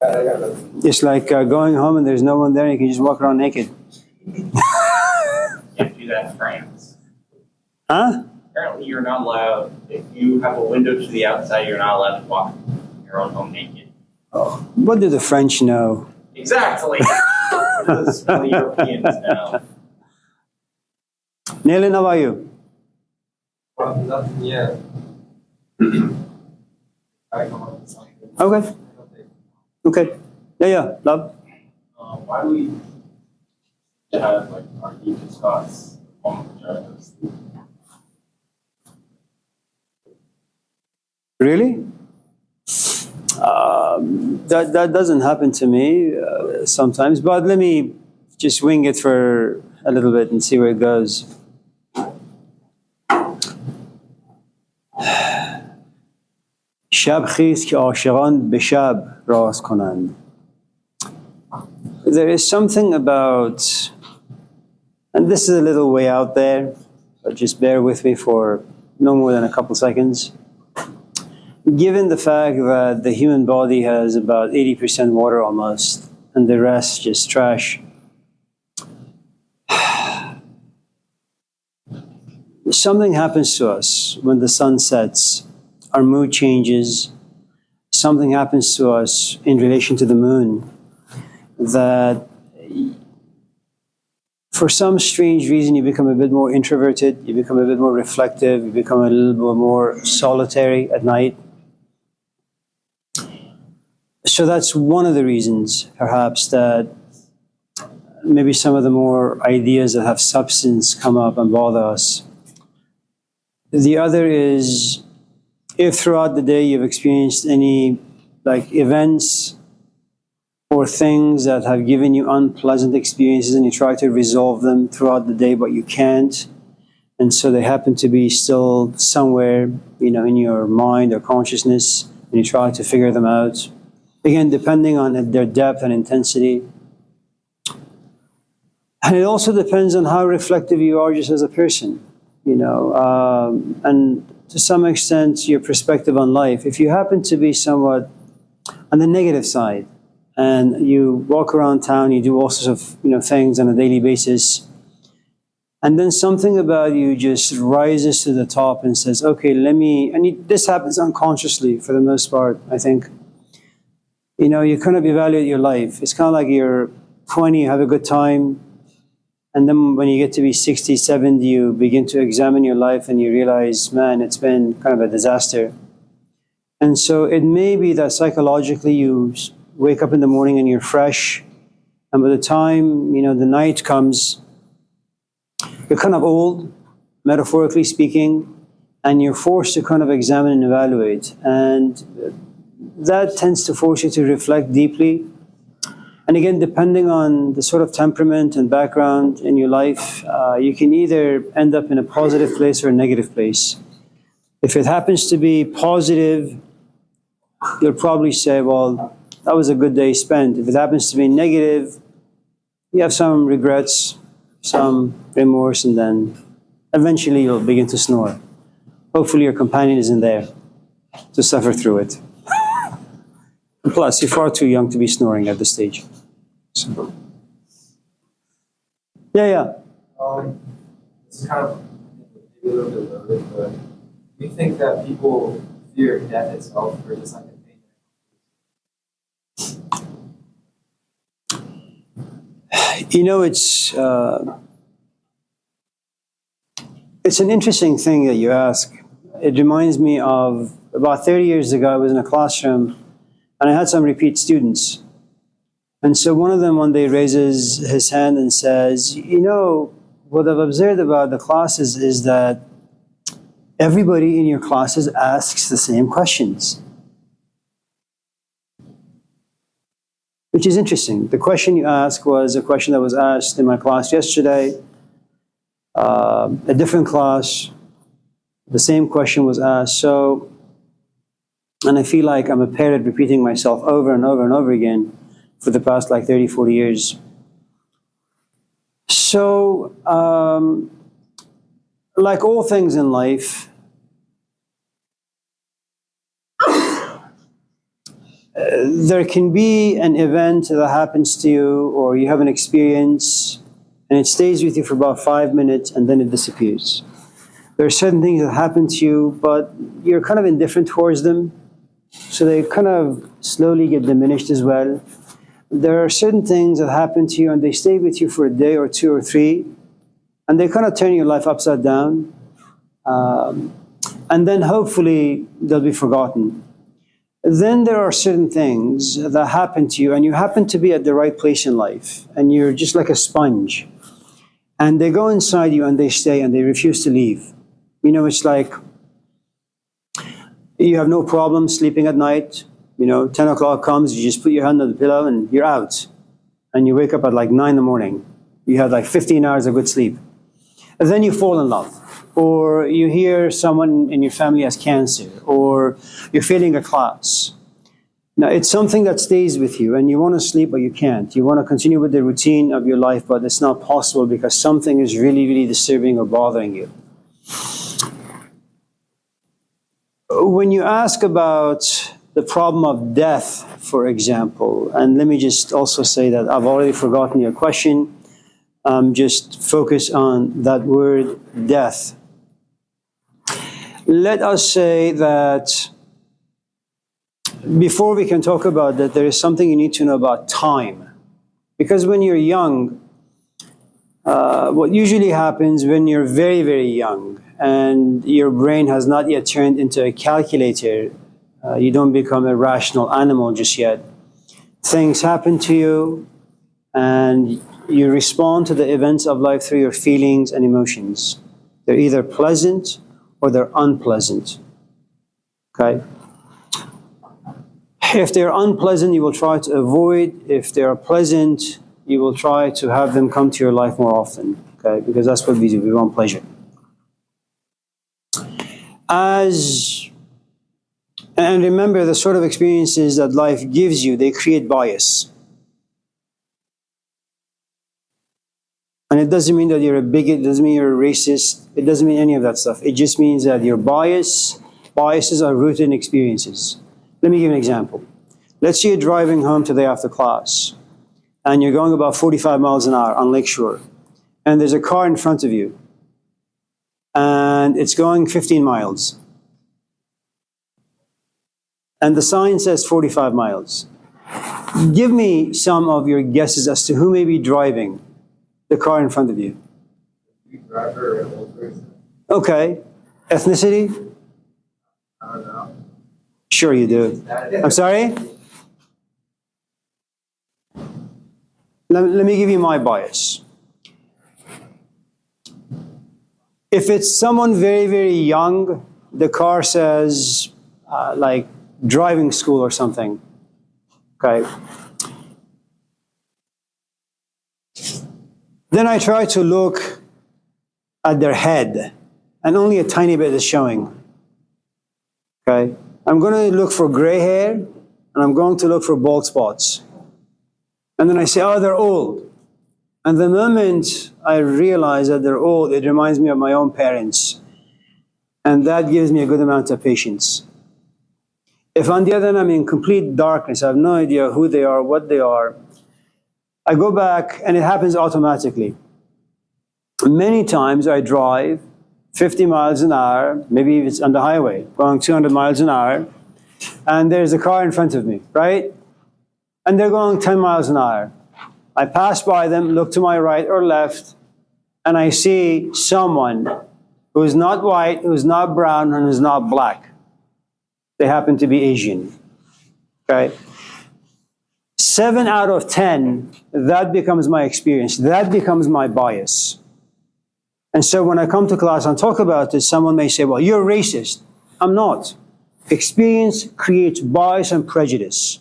It's like going home and there's no one there and you can just walk around naked. Can't do that in France. Huh? Apparently, you're not allowed, if you have a window to the outside, you're not allowed to walk in your own home naked. Oh, what do the French know? Exactly. What do the smelly Europeans know? Nailan, how about you? Nothing yet. I come up with something. Okay. Okay. Yeah, love. Why do we have like our deepest thoughts during sleep? Really? That doesn't happen to me sometimes, but let me just wing it for a little bit and see where it goes. شب خیز که عاشقان به شب راز کنند. There is something about, and this is a little way out there, but just bear with me for no more than a couple seconds. Given the fact that the human body has about 80% water almost, and the rest just trash, something happens to us when the sun sets, our mood changes, something happens to us in relation to the moon that for some strange reason you become a bit more introverted, you become a bit more reflective, you become a little bit more solitary at night. So that's one of the reasons, perhaps, that maybe some of the more ideas that have substance come up and bother us. The other is, if throughout the day you've experienced any like events or things that have given you unpleasant experiences and you try to resolve them throughout the day, but you can't, and so they happen to be still somewhere, in your mind or consciousness, and you try to figure them out. Again, depending on their depth and intensity. And it also depends on how reflective you are just as a person, and to some extent your perspective on life. If you happen to be somewhat on the negative side and you walk around town, you do all sorts of things on a daily basis, and then something about you just rises to the top and says, okay, this happens unconsciously for the most part, I think. You kind of evaluate your life. It's kind of like you're 20, you have a good time, and then when you get to be 60, 70, you begin to examine your life and you realize, man, it's been kind of a disaster. And so it may be that psychologically you wake up in the morning and you're fresh, and by the time, the night comes, you're kind of old, metaphorically speaking, and you're forced to kind of examine and evaluate. And that tends to force you to reflect deeply. And again, depending on the sort of temperament and background in your life, you can either end up in a positive place or a negative place. If it happens to be positive, you'll probably say, well, that was a good day spent. If it happens to be negative, you have some regrets, some remorse, and then eventually you'll begin to snore. Hopefully your companion isn't there to suffer through it. And plus, you're far too young to be snoring at this stage. So. Yeah. It's kind of maybe a little bit loaded, but do you think that people fear death itself, or just like a thing? It's an interesting thing that you ask. It reminds me of about 30 years ago, I was in a classroom and I had some repeat students. And so one of them one day raises his hand and says, what I've observed about the classes is that everybody in your classes asks the same questions. Which is interesting. The question you asked was a question that was asked in my class yesterday, a different class, the same question was asked. And I feel like I'm a parrot repeating myself over and over and over again for the past 30, 40 years. So, like all things in life, there can be an event that happens to you, or you have an experience, and it stays with you for about 5 minutes, and then it disappears. There are certain things that happen to you, but you're kind of indifferent towards them, so they kind of slowly get diminished as well. There are certain things that happen to you, and they stay with you for a day or two or three, and they kind of turn your life upside down. And then hopefully they'll be forgotten. Then there are certain things that happen to you, and you happen to be at the right place in life, and you're just like a sponge. And they go inside you, and they stay, and they refuse to leave. You know, it's like you have no problem sleeping at night. 10 o'clock comes, you just put your hand on the pillow, and you're out. And you wake up at like 9 in the morning. You had like 15 hours of good sleep. And then you fall in love. Or you hear someone in your family has cancer, or you're failing a class. Now, it's something that stays with you, and you want to sleep, but you can't. You want to continue with the routine of your life, but it's not possible because something is really, really disturbing or bothering you. When you ask about the problem of death, for example, and let me just also say that I've already forgotten your question. Just focus on that word, death. Let us say that before we can talk about that, there is something you need to know about time. Because when you're young, what usually happens when you're very, very young and your brain has not yet turned into a calculator, you don't become a rational animal just yet. Things happen to you, and you respond to the events of life through your feelings and emotions. They're either pleasant or they're unpleasant. Okay? If they're unpleasant, you will try to avoid. If they're pleasant, you will try to have them come to your life more often. Okay? Because that's what we do. We want pleasure. And remember, the sort of experiences that life gives you, they create bias. And it doesn't mean that you're a bigot, it doesn't mean you're a racist, it doesn't mean any of that stuff. It just means that your biases are rooted in experiences. Let me give you an example. Let's say you're driving home today after class, and you're going about 45 miles an hour on Lakeshore, and there's a car in front of you, and it's going 15 miles. And the sign says 45 miles. Give me some of your guesses as to who may be driving the car in front of you. Driver and old person. Okay. Ethnicity? I don't know. Sure you do. I'm sorry? Let me give you my bias. If it's someone very, very young, the car says, like, driving school or something. Okay. Then I try to look at their head, and only a tiny bit is showing. Okay. I'm going to look for gray hair, and I'm going to look for bald spots. And then I say, oh, they're old. And the moment I realize that they're old, it reminds me of my own parents. And that gives me a good amount of patience. If on the other hand I'm in complete darkness, I have no idea who they are, what they are, I go back and it happens automatically. Many times I drive 50 miles an hour, maybe it's on the highway, going 200 miles an hour, and there's a car in front of me, right? And they're going 10 miles an hour. I pass by them, look to my right or left, and I see someone who's not white, who's not brown, and who's not black. They happen to be Asian. Okay? 7 out of 10, that becomes my experience. That becomes my bias. And so when I come to class and talk about this, someone may say, well, you're racist. I'm not. Experience creates bias and prejudice.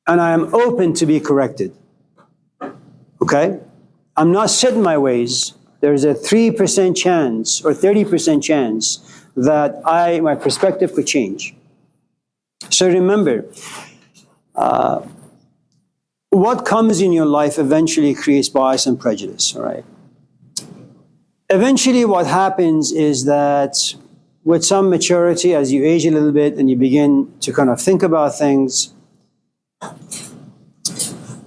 And I am open to be corrected. Okay? I'm not set in my ways. There's a 3% chance or 30% chance that my perspective could change. So remember, what comes in your life eventually creates bias and prejudice, all right? Eventually what happens is that with some maturity, as you age a little bit and you begin to kind of think about things,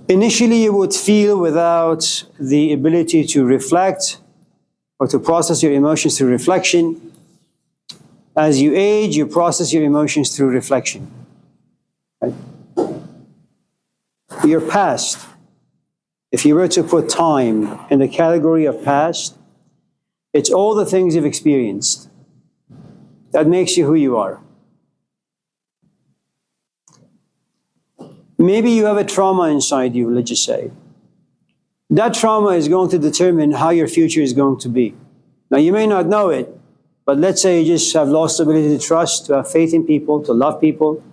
Initially, you would feel without the ability to reflect or to process your emotions through reflection. As you age, you process your emotions through reflection. Right? Your past, if you were to put time in the category of past, it's all the things you've experienced that makes you who you are. Maybe you have a trauma inside you, let's just say. That trauma is going to determine how your future is going to be. Now, you may not know it, but let's say you just have lost the ability to trust, to have faith in people, to love people.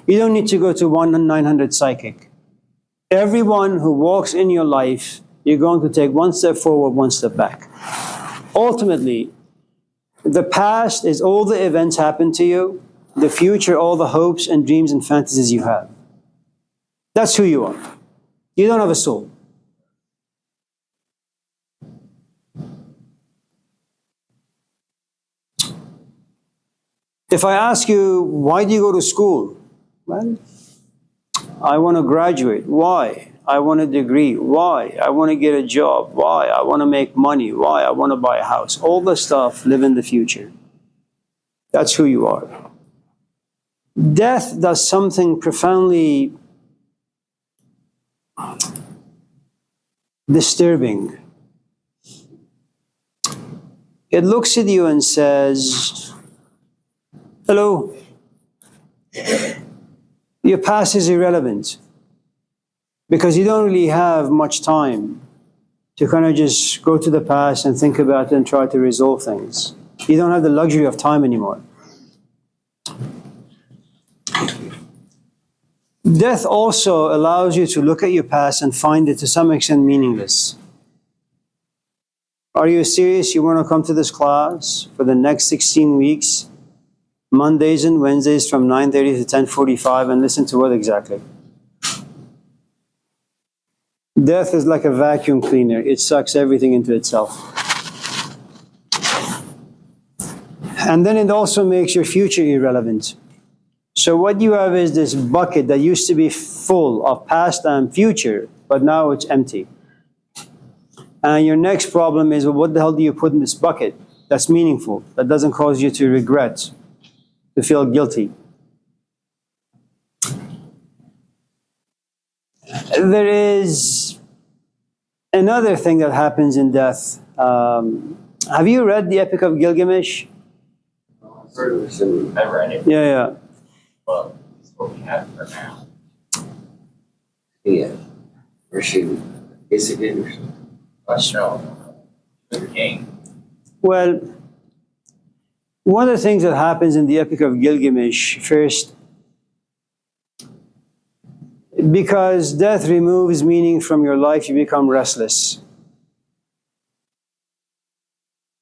You don't need to go to 1-900 psychic. Everyone who walks in your life, you're going to take one step forward, one step back. Ultimately, the past is all the events happen to you. The future, all the hopes and dreams and fantasies you have. That's who you are. You don't have a soul. If I ask you, why do you go to school? Well, I want to graduate. Why? I want a degree. Why? I want to get a job. Why? I want to make money. Why? I want to buy a house. All the stuff live in the future. That's who you are. Death does something profoundly disturbing. It looks at you and says, hello, your past is irrelevant because you don't really have much time to kind of just go to the past and think about it and try to resolve things. You don't have the luxury of time anymore. Death also allows you to look at your past and find it to some extent meaningless. Are you serious? You want to come to this class for the next 16 weeks, Mondays and Wednesdays from 9:30 to 10:45, and listen to what exactly? Death is like a vacuum cleaner. It sucks everything into itself. And then it also makes your future irrelevant. So what you have is this bucket that used to be full of past and future, but now it's empty. And your next problem is, well, what the hell do you put in this bucket that's meaningful, that doesn't cause you to regret, to feel guilty? There is another thing that happens in death. Have you read the Epic of Gilgamesh? I've heard of this and never any. Yeah. Well, it's what we have for now. Yeah. Or she is it in or something? The king. Well, one of the things that happens in the Epic of Gilgamesh, first, because death removes meaning from your life, you become restless.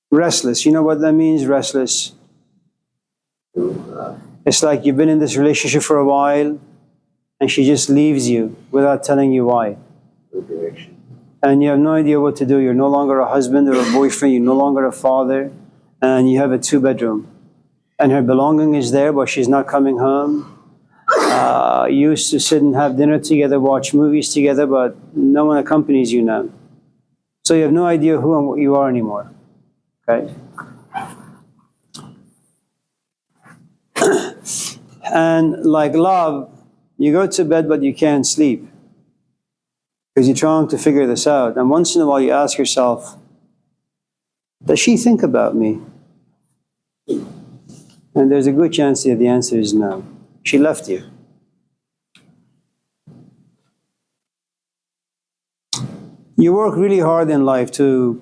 Restless. You know what that means, restless? It's like you've been in this relationship for a while, and she just leaves you without telling you why. No direction. And you have no idea what to do. You're no longer a husband or a boyfriend. You're no longer a father. And you have a 2-bedroom. And her belonging is there, but she's not coming home. You used to sit and have dinner together, watch movies together, but no one accompanies you now. So you have no idea who and what you are anymore. Okay? And like love, you go to bed, but you can't sleep because you're trying to figure this out. And once in a while, you ask yourself, does she think about me? And there's a good chance that the answer is no. She left you. You work really hard in life to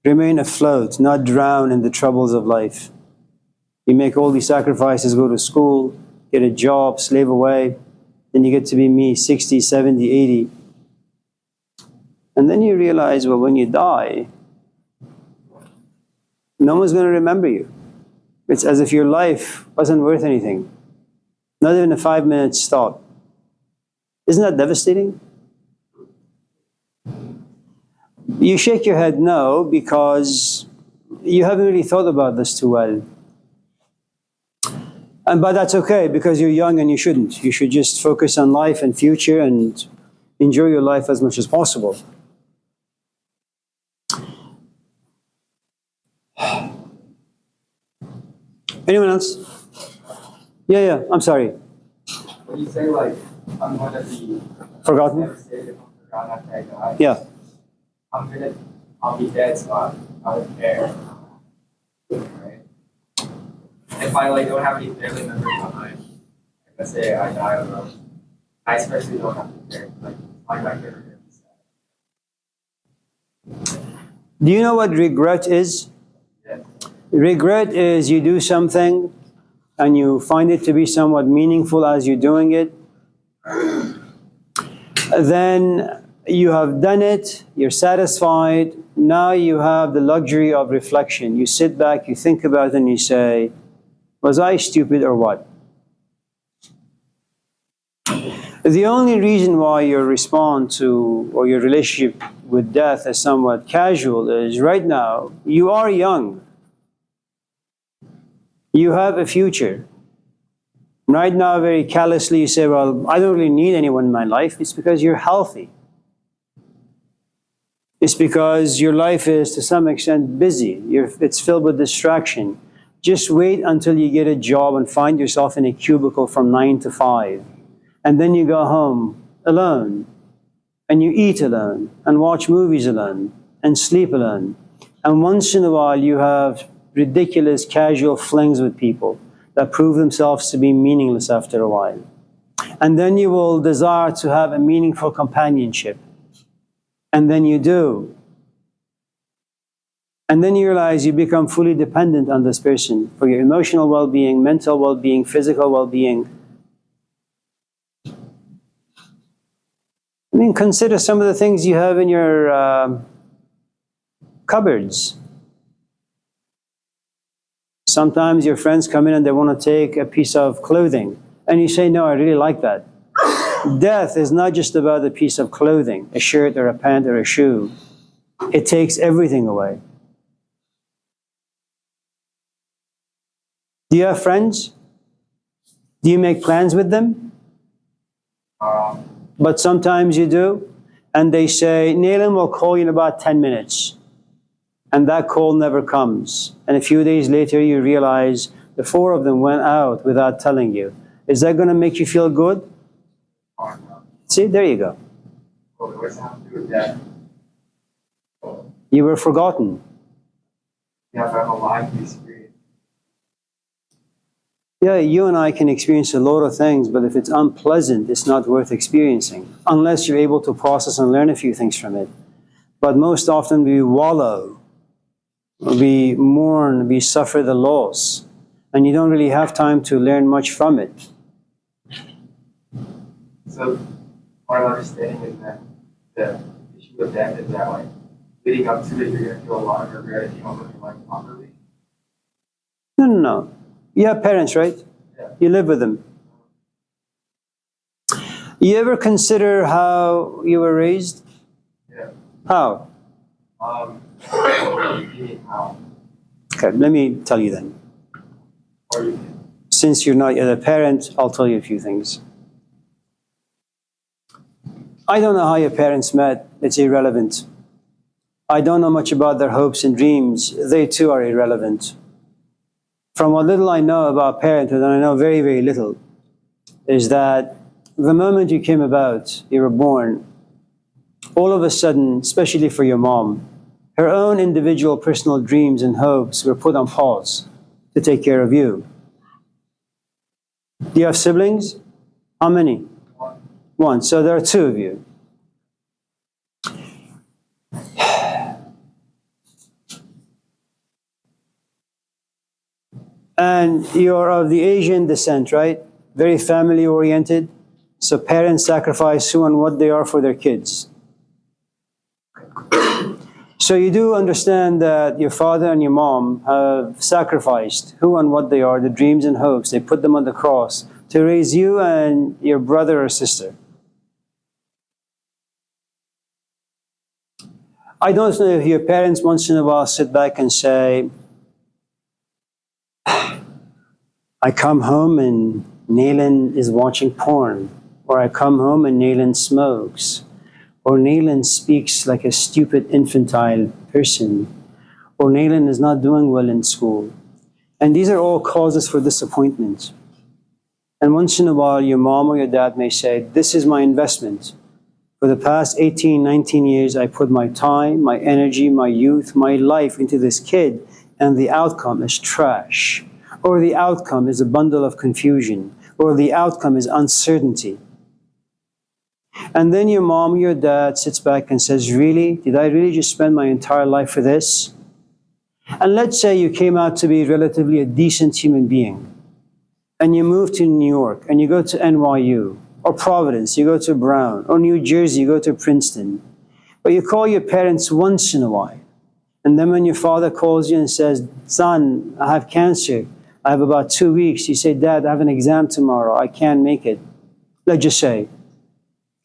remain afloat, not drown in the troubles of life. You make all these sacrifices, go to school, get a job, slave away. Then you get to be me, 60, 70, 80. And then you realize, well, when you die, no one's going to remember you. It's as if your life wasn't worth anything. Not even a 5-minute stop. Isn't that devastating? You shake your head no, because you haven't really thought about this too well. But that's okay, because you're young and you shouldn't. You should just focus on life and future and Enjoy your life as much as possible. Anyone else? Yeah, I'm sorry. When you say like, I'm going to be Forgotten? devastated if I'm forgotten after I die, Yeah. I'll be dead, so I don't care. Right? If I like don't have any family members behind, like let's say I die alone, I especially don't have to care. Like I'm not gonna be sad. Do you know what regret is? Yes. Regret is you do something and you find it to be somewhat meaningful as you're doing it. Then you have done it, you're satisfied. Now you have the luxury of reflection. You sit back, you think about it, and you say, was I stupid or what? The only reason why your response to or your relationship with death is somewhat casual is right now you are young. You have a future. Right now, very callously, you say, well, I don't really need anyone in my life. It's because you're healthy. It's because your life is, to some extent, busy. It's filled with distraction. Just wait until you get a job and find yourself in a cubicle from 9 to 5. And then you go home alone. And you eat alone. And watch movies alone. And sleep alone. And once in a while, you have ridiculous casual flings with people that prove themselves to be meaningless after a while. And then you will desire to have a meaningful companionship. And then you do. And then you realize you become fully dependent on this person for your emotional well-being, mental well-being, physical well-being. I mean, consider some of the things you have in your cupboards. Sometimes your friends come in and they want to take a piece of clothing. And you say, no, I really like that. Death is not just about a piece of clothing, a shirt or a pant or a shoe. It takes everything away. Do you have friends? Do you make plans with them? But sometimes you do. And they say, Naylan will call you in about 10 minutes. And that call never comes. And a few days later, you realize the 4 of them went out without telling you. Is that going to make you feel good? See, there you go. What's happened to do with that? You were forgotten. You have to have a life experience. Yeah, you and I can experience a lot of things, but if it's unpleasant, it's not worth experiencing, unless you're able to process and learn a few things from it. But most often we wallow, we mourn, we suffer the loss, and you don't really have time to learn much from it. So, our understanding is that the issue with death is that, like, leading up to it, you're going to feel a lot of regret if you don't live your life properly. No. You have parents, right? Yeah. You live with them. You ever consider how you were raised? Yeah. How? How? Okay, let me tell you then. Or you can. Since you're not yet a parent, I'll tell you a few things. I don't know how your parents met. It's irrelevant. I don't know much about their hopes and dreams. They too are irrelevant. From what little I know about parenthood, and I know very, very little, is that the moment you came about, you were born, all of a sudden, especially for your mom, her own individual personal dreams and hopes were put on pause to take care of you. Do you have siblings? How many? One. So there are 2 of you. And you're of the Asian descent, right? Very family oriented. So parents sacrifice who and what they are for their kids. So you do understand that your father and your mom have sacrificed who and what they are, the dreams and hopes. They put them on the cross to raise you and your brother or sister. I don't know if your parents once in a while sit back and say, I come home and Naylan is watching porn, or I come home and Naylan smokes, or Nayland speaks like a stupid infantile person, or Nayland is not doing well in school. And these are all causes for disappointment. And once in a while, your mom or your dad may say, this is my investment. For the past 18, 19 years, I put my time, my energy, my youth, my life into this kid, and the outcome is trash. Or the outcome is a bundle of confusion. Or the outcome is uncertainty. And then your mom or your dad sits back and says, really? Did I really just spend my entire life for this? And let's say you came out to be relatively a decent human being. And you move to New York, and you go to NYU, or Providence, you go to Brown, or New Jersey, you go to Princeton. But you call your parents once in a while. And then when your father calls you and says, son, I have cancer, I have about 2 weeks, you say, Dad, I have an exam tomorrow, I can't make it. Let's just say.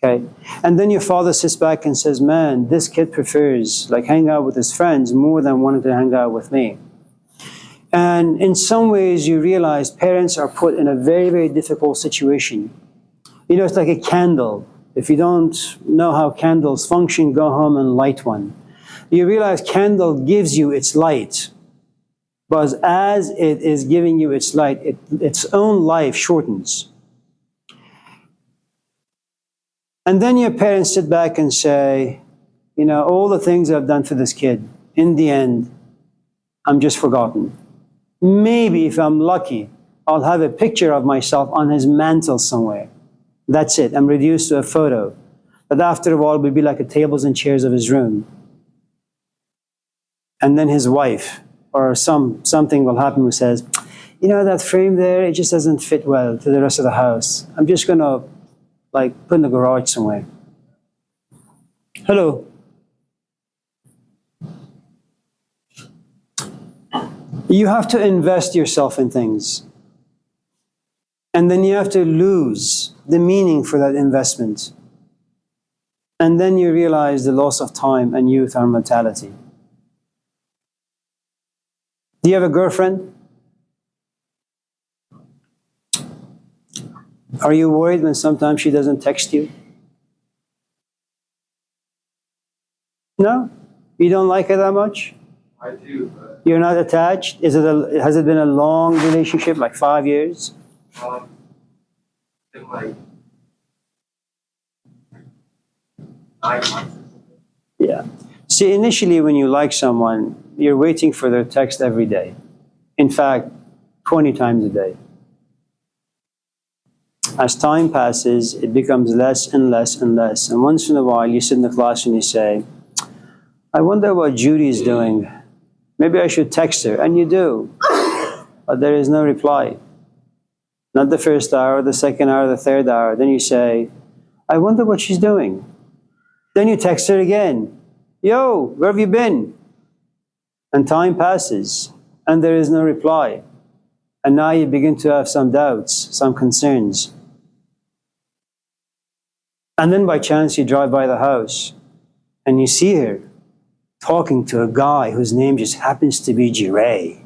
Okay? And then your father sits back and says, man, this kid prefers like hang out with his friends more than wanting to hang out with me. And in some ways you realize parents are put in a very, very difficult situation. You know, it's like a candle. If you don't know how candles function, go home and light one. You realize candle gives you its light. But as it is giving you its light, its own life shortens. And then your parents sit back and say, you know, all the things I've done for this kid, in the end, I'm just forgotten. Maybe if I'm lucky, I'll have a picture of myself on his mantle somewhere. That's it. I'm reduced to a photo. But after a while, it will be like the tables and chairs of his room. And then his wife or something will happen who says, you know, that frame there, it just doesn't fit well to the rest of the house. I'm just going to like put in the garage somewhere. Hello. You have to invest yourself in things. And then you have to lose the meaning for that investment. And then you realize the loss of time and youth and mortality. Do you have a girlfriend? Are you worried when sometimes she doesn't text you? No? You don't like her that much? I do, but You're not attached? Has it been a long relationship, like 5 years? been like 9 months. Yeah. See, initially when you like someone, you're waiting for their text every day. In fact, 20 times a day. As time passes, it becomes less and less and less. And once in a while, you sit in the class and you say, I wonder what Judy's doing. Maybe I should text her. And you do. But there is no reply. Not the first hour, the second hour, the third hour. Then you say, I wonder what she's doing. Then you text her again. Yo, where have you been? And time passes, and there is no reply. And now you begin to have some doubts, some concerns. And then by chance you drive by the house, and you see her talking to a guy whose name just happens to be Jiray.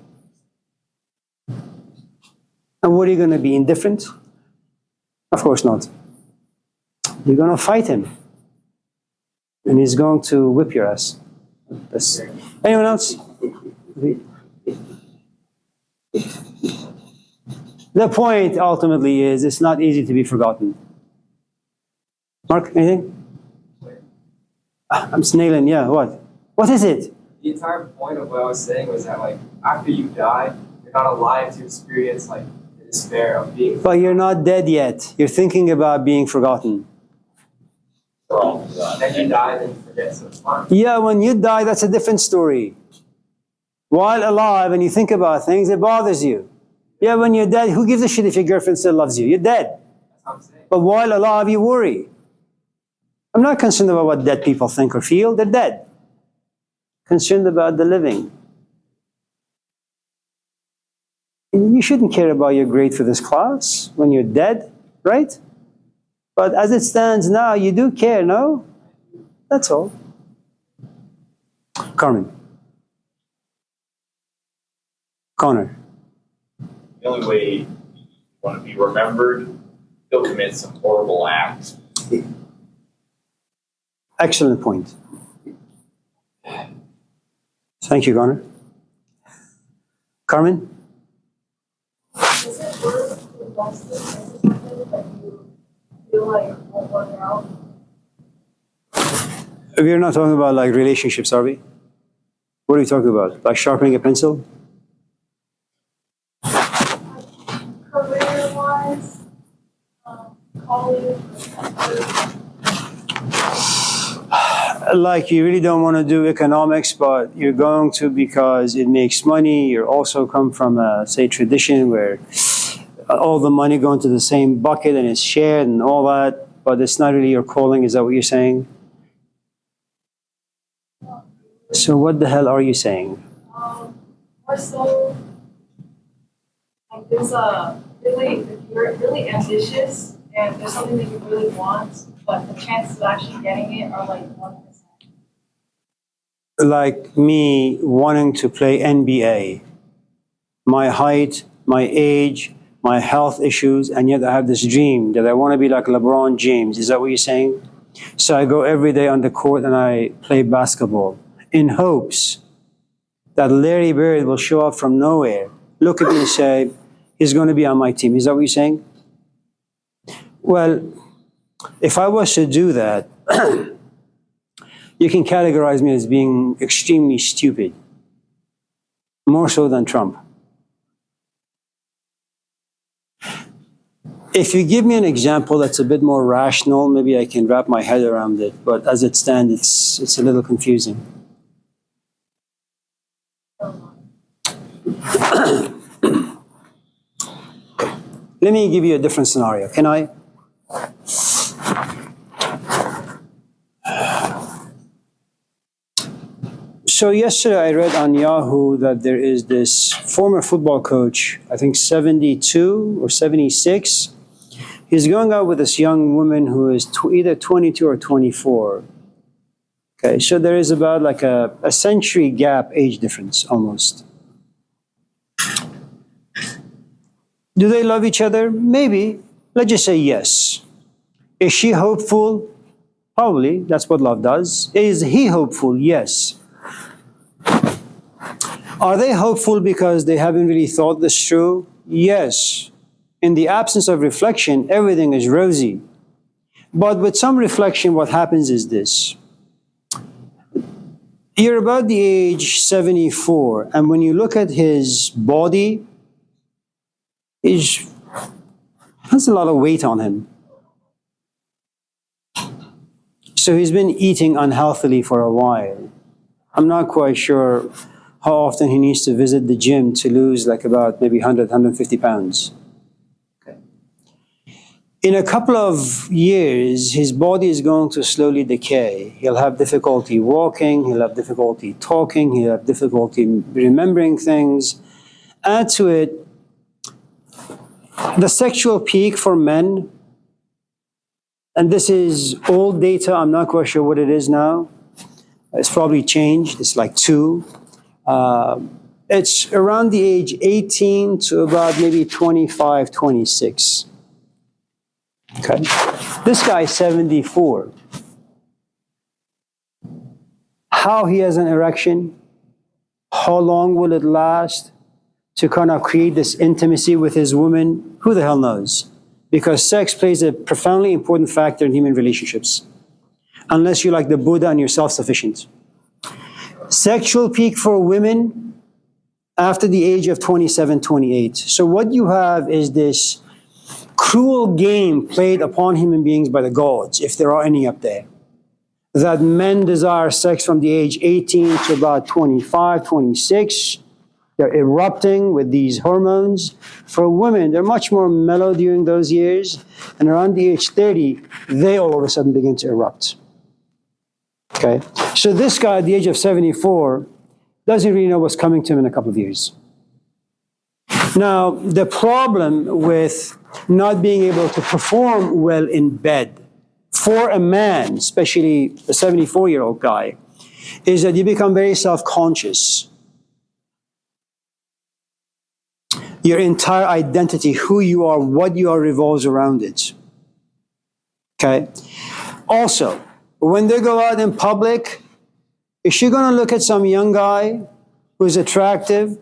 And what are you going to be, indifferent? Of course not. You're going to fight him. And he's going to whip your ass. Anyone else? The point ultimately is it's not easy to be forgotten. Mark, anything? I'm snailing, yeah, what? What is it? The entire point of what I was saying was that, like, after you die, you're not alive to experience, like, the despair of being. But you're not dead yet. You're thinking about being forgotten. Then you die, then you forget, so it's fine. Yeah, when you die, that's a different story. While alive and you think about things, it bothers you. Yeah, when you're dead, who gives a shit if your girlfriend still loves you? You're dead. That's what I'm saying. But while alive, you worry. I'm not concerned about what dead people think or feel. They're dead. Concerned about the living. You shouldn't care about your grade for this class when you're dead, right? But as it stands now, you do care, no? That's all. Carmen. Connor. The only way you want to be remembered, you'll commit some horrible act. Excellent point. Thank you, Garner. Carmen? Is it worth investing in something that you feel like won't work out? We're not talking about like relationships, are we? What are we talking about? Like sharpening a pencil? Career-wise, college, Like you really don't want to do economics, but you're going to because it makes money. You also come from a, say, tradition where all the money going to the same bucket and it's shared and all that, but it's not really your calling. Is that what you're saying? So what the hell are you saying? more so, like there's a really, if you're really ambitious and there's something that you really want, but the chances of actually getting it are like 1%. Like me wanting to play NBA, my height, my age, my health issues, and yet I have this dream that I want to be like LeBron James. Is that what you're saying? So I go every day on the court and I play basketball in hopes that Larry Bird will show up from nowhere, look at me and say, he's going to be on my team. Is that what you're saying? Well, if I was to do that, you can categorize me as being extremely stupid, more so than Trump. If you give me an example that's a bit more rational, maybe I can wrap my head around it. But as it stands, it's a little confusing. Let me give you a different scenario. Can I? So yesterday I read on Yahoo that there is this former football coach, I think 72 or 76. He's going out with this young woman who is either 22 or 24. Okay, so there is about like a century gap age difference almost. Do they love each other? Maybe. Let's just say yes. Is she hopeful? Probably. That's what love does. Is he hopeful? Yes. Are they hopeful because they haven't really thought this through? Yes. In the absence of reflection, everything is rosy. But with some reflection, what happens is this. You're about the age 74, and when you look at his body, he has a lot of weight on him. So he's been eating unhealthily for a while. I'm not quite sure how often he needs to visit the gym to lose like about maybe 100, 150 pounds. In a couple of years, his body is going to slowly decay. He'll have difficulty walking, he'll have difficulty talking, he'll have difficulty remembering things. Add to it, the sexual peak for men, and this is old data, I'm not quite sure what it is now. It's probably changed, it's like 2. It's around the age 18 to about maybe 25, 26. Okay. This guy is 74. How he has an erection, how long will it last to kind of create this intimacy with his woman? Who the hell knows? Because sex plays a profoundly important factor in human relationships. Unless you're like the Buddha and you're self-sufficient. Sexual peak for women after the age of 27, 28. So what you have is this cruel game played upon human beings by the gods, if there are any up there, that men desire sex from the age 18 to about 25, 26. They're erupting with these hormones. For women, they're much more mellow during those years, and around the age 30, they all of a sudden begin to erupt. Okay, so this guy at the age of 74 doesn't really know what's coming to him in a couple of years. Now, the problem with not being able to perform well in bed for a man, especially a 74-year-old guy, is that you become very self-conscious. Your entire identity, who you are, what you are, revolves around it. Okay? Also, When they go out in public, is she going to look at some young guy who's attractive?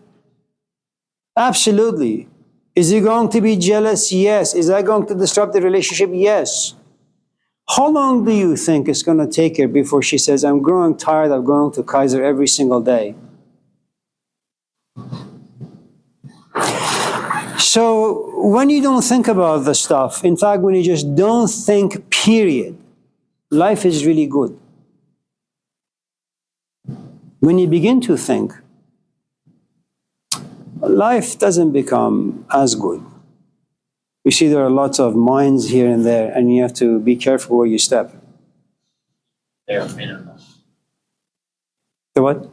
Absolutely. Is he going to be jealous? Yes. Is that going to disrupt the relationship? Yes. How long do you think it's going to take her before she says, I'm growing tired of going to Kaiser every single day? So when you don't think about the stuff, in fact, when you just don't think, period, life is really good. When you begin to think, life doesn't become as good. You see, there are lots of mines here and there, and you have to be careful where you step. Bare minimum. The what?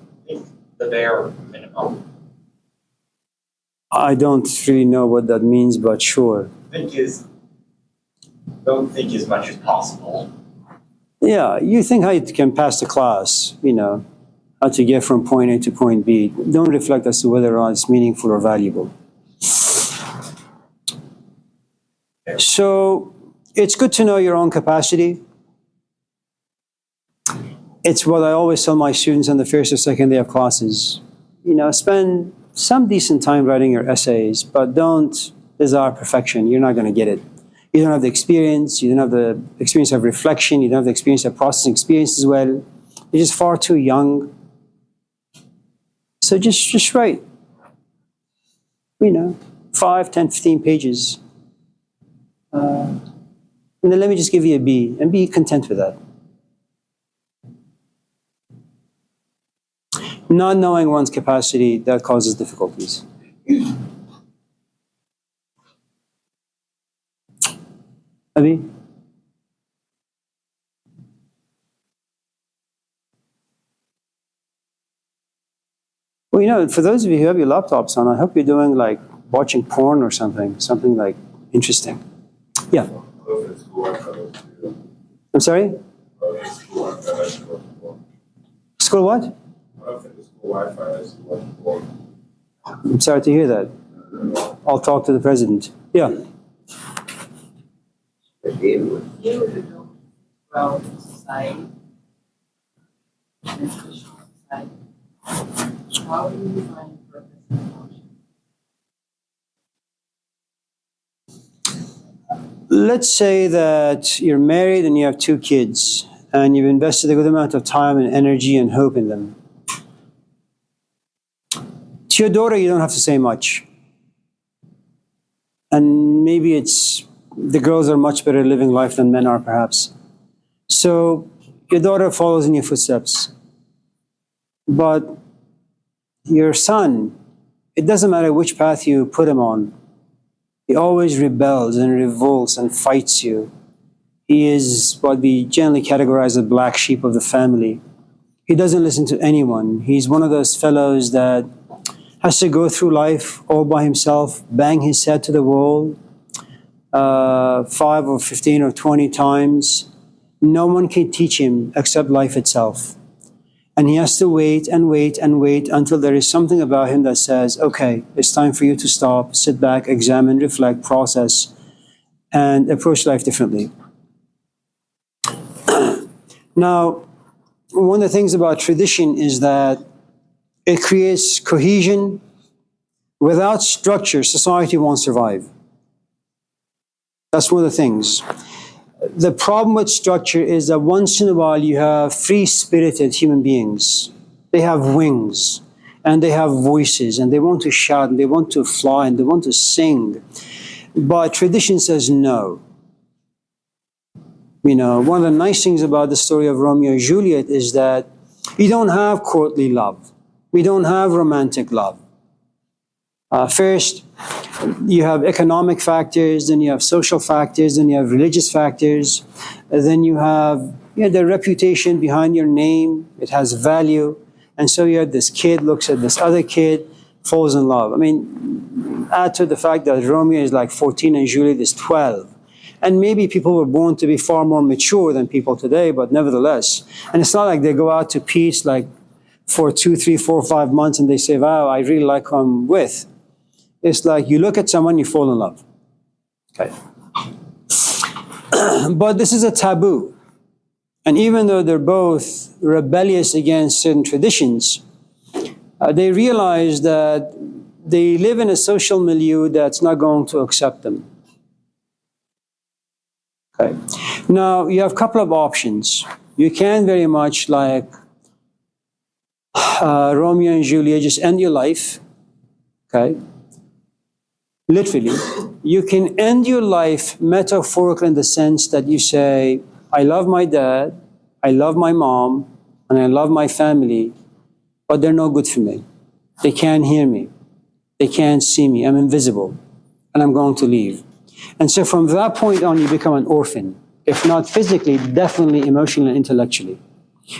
The bare minimum. I don't really know what that means, but sure. Don't think as much as possible. Yeah, you think how you can pass the class, how to get from point A to point B. Don't reflect as to whether or not it's meaningful or valuable. So it's good to know your own capacity. It's what I always tell my students on the first or second day of classes. Spend some decent time writing your essays, but don't desire perfection. You're not going to get it. You don't have the experience. You don't have the experience of reflection. You don't have the experience of processing experience as well. You're just far too young. So just write, 5, 10, 15 pages. And then let me just give you a B, and be content with that. Not knowing one's capacity, that causes difficulties. Abi? Well, for those of you who have your laptops on, I hope you're doing like watching porn or something like interesting. Yeah. I'm sorry? School what? I'm sorry to hear that. I'll talk to the president. Yeah. You know well in society, in a traditional society, how do you find purpose and function? Let's say that you're married and you have 2 kids, and you've invested a good amount of time and energy and hope in them. To your daughter, you don't have to say much. And maybe it's the girls are much better living life than men are, perhaps. So your daughter follows in your footsteps. But your son, it doesn't matter which path you put him on, he always rebels and revolts and fights you. He is what we generally categorize as the black sheep of the family. He doesn't listen to anyone. He's one of those fellows that has to go through life all by himself, bang his head to the wall 5 or 15 or 20 times. No one can teach him except life itself. And he has to wait and wait and wait until there is something about him that says, okay, it's time for you to stop, sit back, examine, reflect, process, and approach life differently. Now, one of the things about tradition is that it creates cohesion. Without structure, society won't survive. That's one of the things. The problem with structure is that once in a while you have free-spirited human beings. They have wings, and they have voices, and they want to shout, and they want to fly, and they want to sing. But tradition says no. One of the nice things about the story of Romeo and Juliet is that you don't have courtly love. We don't have romantic love. First, you have economic factors, then you have social factors, then you have religious factors, then you have the reputation behind your name. It has value. And so you have this kid looks at this other kid, falls in love. Add to the fact that Romeo is like 14 and Juliet is 12. And maybe people were born to be far more mature than people today, but nevertheless. And it's not like they go out to peace like for 2, 3, 4, 5 months and they say, wow, I really like who I'm with. It's like you look at someone, you fall in love. Okay. But this is a taboo. And even though they're both rebellious against certain traditions, they realize that they live in a social milieu that's not going to accept them. Okay. Now, you have a couple of options. You can very much like Romeo and Juliet, just end your life. Okay. Literally. You can end your life metaphorically in the sense that you say, I love my dad, I love my mom, and I love my family, but they're no good for me. They can't hear me. They can't see me. I'm invisible. And I'm going to leave. And so from that point on, you become an orphan. If not physically, definitely emotionally and intellectually.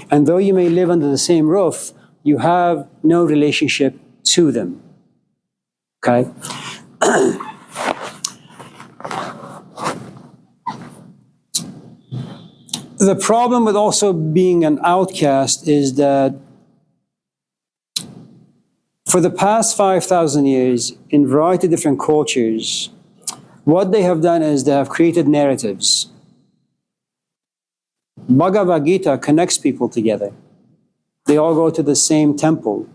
And though you may live under the same roof, you have no relationship to them. Okay? The problem with also being an outcast is that for the past 5,000 years, in a variety of different cultures, what they have done is they have created narratives. Bhagavad Gita connects people together. They all go to the same temple.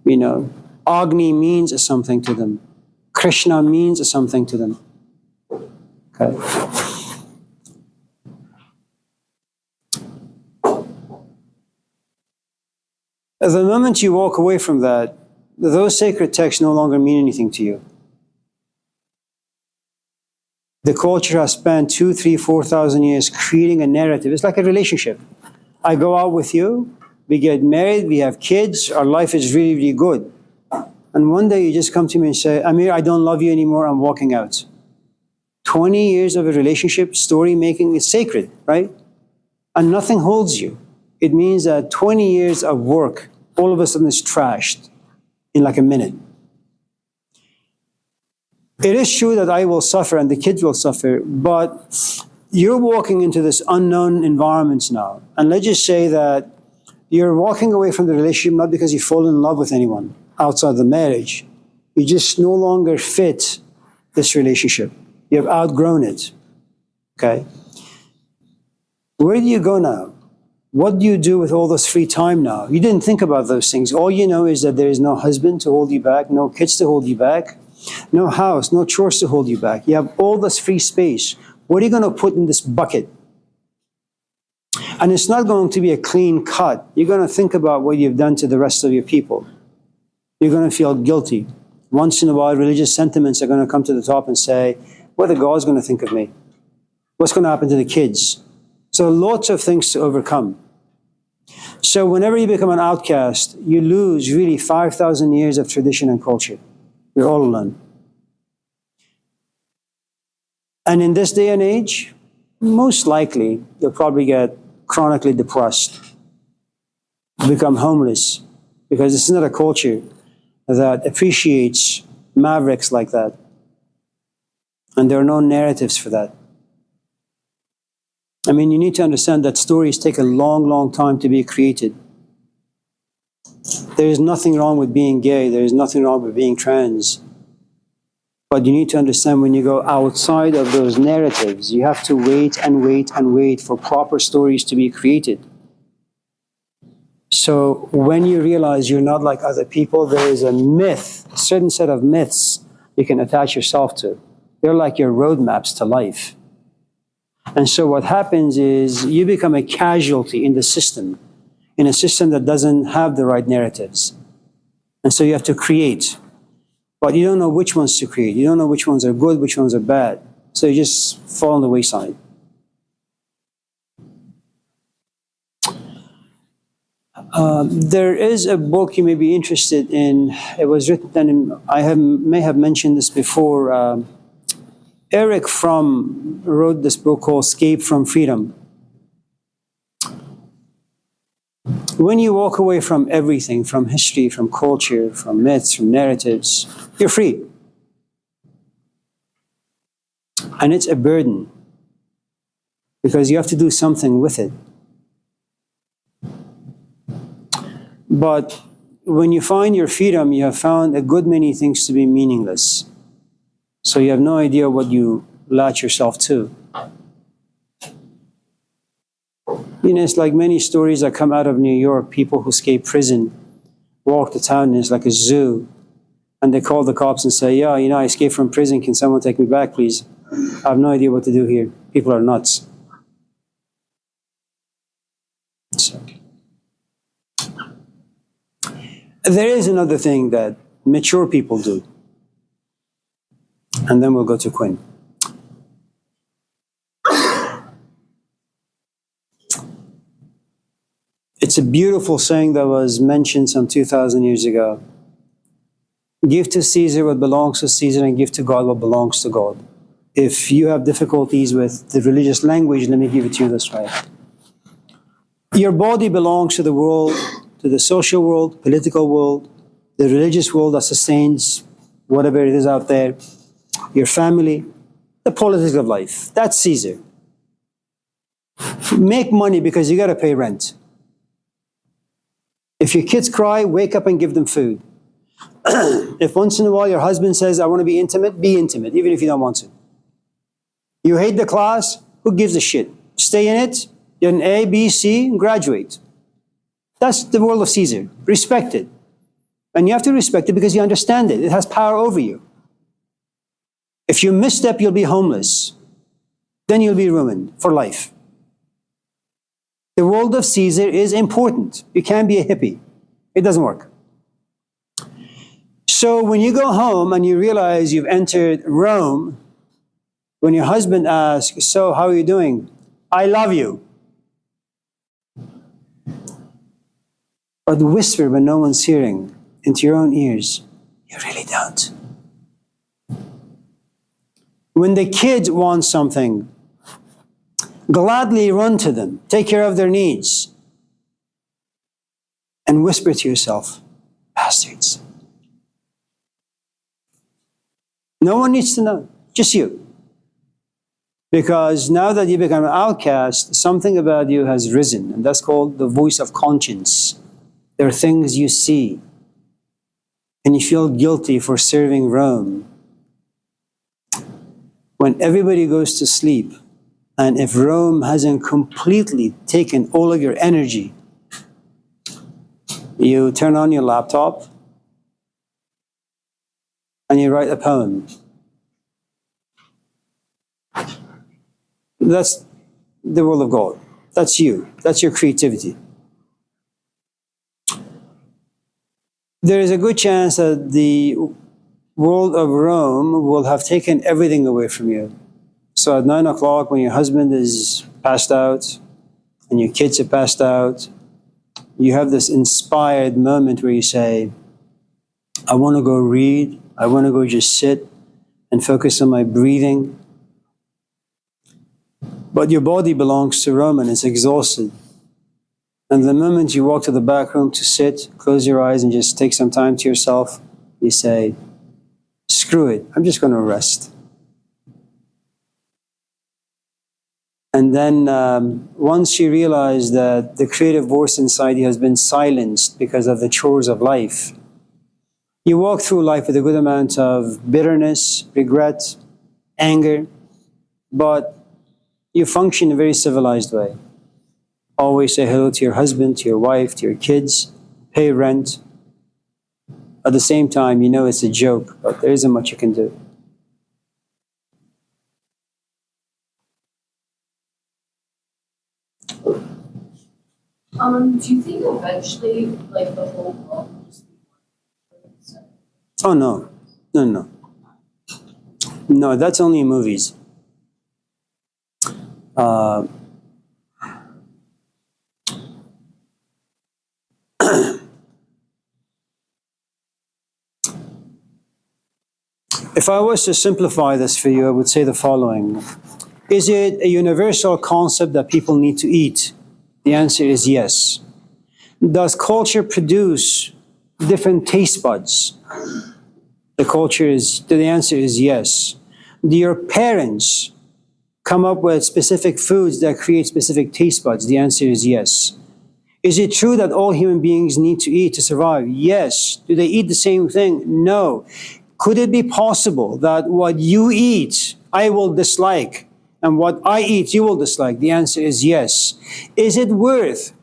You know, Agni means something to them. Krishna means something to them. Okay. The moment you walk away from that, those sacred texts no longer mean anything to you. The culture has spent 2, 3, 4,000 years creating a narrative. It's like a relationship. I go out with you, we get married, we have kids, our life is really, really good. And one day you just come to me and say, Amir, I don't love you anymore, I'm walking out. 20 years of a relationship, story making, is sacred, right? And nothing holds you. It means that 20 years of work, all of a sudden is trashed in like a minute. It is true that I will suffer and the kids will suffer, but you're walking into this unknown environments now. And let's just say that you're walking away from the relationship not because you fall in love with anyone outside the marriage. You just no longer fit this relationship. You have outgrown it. Okay? Where do you go now? What do you do with all this free time now? You didn't think about those things. All you know is that there is no husband to hold you back, no kids to hold you back, no house, no chores to hold you back. You have all this free space. What are you going to put in this bucket? And it's not going to be a clean cut. You're going to think about what you've done to the rest of your people. You're going to feel guilty. Once in a while, religious sentiments are going to come to the top and say, what are God's going to think of me? What's going to happen to the kids? So lots of things to overcome. So whenever you become an outcast, you lose really 5,000 years of tradition and culture. You're all alone. And in this day and age, most likely, you'll probably get chronically depressed, become homeless, because it's not a culture that appreciates mavericks like that. And there are no narratives for that. I mean, you need to understand that stories take a long, long time to be created. There is nothing wrong with being gay. There is nothing wrong with being trans. But you need to understand when you go outside of those narratives, you have to wait and wait and wait for proper stories to be created. So when you realize you're not like other people, there is a myth, a certain set of myths you can attach yourself to. They're like your roadmaps to life. And so what happens is you become a casualty in the system, in a system that doesn't have the right narratives. And so you have to create. But you don't know which ones to create. You don't know which ones are good, which ones are bad. So you just fall on the wayside. There is a book you may be interested in. It was written, may have mentioned this before. Eric Fromm wrote this book called Escape from Freedom. When you walk away from everything, from history, from culture, from myths, from narratives, you're free. And it's a burden because you have to do something with it. But when you find your freedom, you have found a good many things to be meaningless. So you have no idea what you latch yourself to. It's like many stories that come out of New York. People who escape prison walk the town, and it's like a zoo. And they call the cops and say, yeah, I escaped from prison. Can someone take me back, please? I have no idea what to do here. People are nuts. So. There is another thing that mature people do. And then we'll go to Quinn. It's a beautiful saying that was mentioned some 2,000 years ago. Give to Caesar what belongs to Caesar and give to God what belongs to God. If you have difficulties with the religious language, let me give it to you this way. Your body belongs to the world, to the social world, political world, the religious world that sustains whatever it is out there, your family, the politics of life. That's Caesar. Make money because you got to pay rent. If your kids cry, wake up and give them food. If once in a while your husband says, I want to be intimate, even if you don't want to. You hate the class, who gives a shit? Stay in it, get an A, B, C, and graduate. That's the world of Caesar. Respect it. And you have to respect it because you understand it. It has power over you. If you misstep, you'll be homeless. Then you'll be ruined for life. The world of Caesar is important. You can't be a hippie. It doesn't work. So when you go home and you realize you've entered Rome, when your husband asks, so how are you doing? I love you. But whisper when no one's hearing into your own ears, you really don't. When the kids want something, gladly run to them, take care of their needs, and whisper to yourself, bastards. No one needs to know, just you. Because now that you become an outcast, something about you has risen, and that's called the voice of conscience. There are things you see, and you feel guilty for serving Rome. When everybody goes to sleep, and if Rome hasn't completely taken all of your energy, you turn on your laptop and you write a poem. That's the world of God. That's you. That's your creativity. There is a good chance that the world of Rome will have taken everything away from you. So at 9 o'clock, when your husband is passed out and your kids are passed out, you have this inspired moment where you say, I want to go read. I want to go just sit and focus on my breathing. But your body belongs to Rome and it's exhausted. And the moment you walk to the back room to sit, close your eyes and just take some time to yourself, you say, screw it, I'm just going to rest. And then once you realize that the creative voice inside you has been silenced because of the chores of life, you walk through life with a good amount of bitterness, regret, anger, but you function in a very civilized way. Always say hello to your husband, to your wife, to your kids, pay rent. At the same time, you know it's a joke, but there isn't much you can do. Do you think eventually, like, the whole world will just be one? Oh, no. No. No, that's only in movies. If I was to simplify this for you, I would say the following. Is it a universal concept that people need to eat? The answer is yes. Does culture produce different taste buds? The answer is yes. Do your parents come up with specific foods that create specific taste buds? The answer is yes. Is it true that all human beings need to eat to survive? Yes. Do they eat the same thing? No. Could it be possible that what you eat, I will dislike, and what I eat you will dislike? The answer is yes. Is it worth